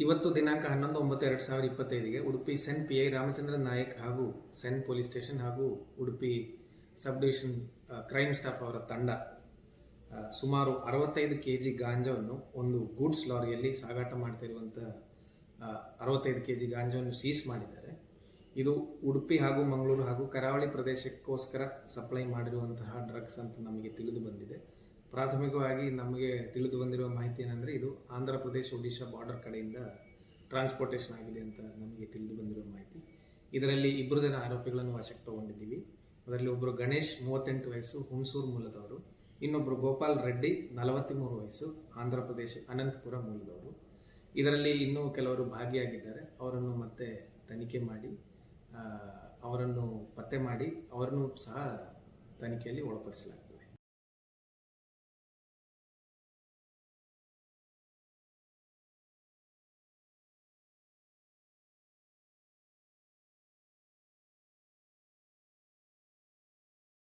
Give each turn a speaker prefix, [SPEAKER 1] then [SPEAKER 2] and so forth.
[SPEAKER 1] ಇವತ್ತು ದಿನಾಂಕ 11/9/2025ಗೆ ಉಡುಪಿ ಸೆನ್ PI ರಾಮಚಂದ್ರನ್ ನಾಯಕ್ ಹಾಗೂ ಸೆನ್ ಪೊಲೀಸ್ ಸ್ಟೇಷನ್ ಹಾಗೂ Udupi sub division crime staff ಅವರ ತಂಡ ಸುಮಾರು 65 kg ಗಾಂಜಾವನ್ನು ಒಂದು ಗೂಡ್ಸ್ ಲಾರಿಯಲ್ಲಿ ಸಾಗಾಟ ಮಾಡ್ತಿರುವಂಥ 65 kg ಗಾಂಜಾವನ್ನು ಸೀಸ್ ಮಾಡಿದ್ದಾರೆ. ಇದು ಉಡುಪಿ ಹಾಗೂ ಮಂಗಳೂರು ಹಾಗೂ ಕರಾವಳಿ ಪ್ರದೇಶಕ್ಕೋಸ್ಕರ ಸಪ್ಲೈ ಮಾಡಿರುವಂತಹ ಡ್ರಗ್ಸ್ ಅಂತ ನಮಗೆ ತಿಳಿದು ಬಂದಿದೆ. ಪ್ರಾಥಮಿಕವಾಗಿ ನಮಗೆ ತಿಳಿದು ಬಂದಿರುವ ಮಾಹಿತಿ ಏನಂದರೆ ಇದು ಆಂಧ್ರ ಪ್ರದೇಶ ಒಡಿಶಾ ಬಾರ್ಡರ್ ಕಡೆಯಿಂದ ಟ್ರಾನ್ಸ್ಪೋರ್ಟೇಷನ್ ಆಗಿದೆ ಅಂತ ನಮಗೆ ತಿಳಿದು ಬಂದಿರುವ ಮಾಹಿತಿ. ಇದರಲ್ಲಿ 2 ಜನ ಆರೋಪಿಗಳನ್ನು ವಶಕ್ಕೆ ತಗೊಂಡಿದ್ದೀವಿ. ಅದರಲ್ಲಿ ಒಬ್ಬರು ಗಣೇಶ್ 38 ವಯಸ್ಸು ಹುಣಸೂರು ಮೂಲದವರು, ಇನ್ನೊಬ್ಬರು ಗೋಪಾಲ್ ರೆಡ್ಡಿ 43 ವಯಸ್ಸು ಆಂಧ್ರ ಪ್ರದೇಶ ಅನಂತಪುರ ಮೂಲದವರು. ಇದರಲ್ಲಿ ಇನ್ನೂ ಕೆಲವರು ಭಾಗಿಯಾಗಿದ್ದಾರೆ. ಅವರನ್ನು ಮತ್ತೆ ತನಿಖೆ ಮಾಡಿ ಅವರನ್ನು ಪತ್ತೆ ಮಾಡಿ ಅವರನ್ನು ಸಹ ತನಿಖೆಯಲ್ಲಿ ಒಳಪಡಿಸಲಾಗಿದೆ.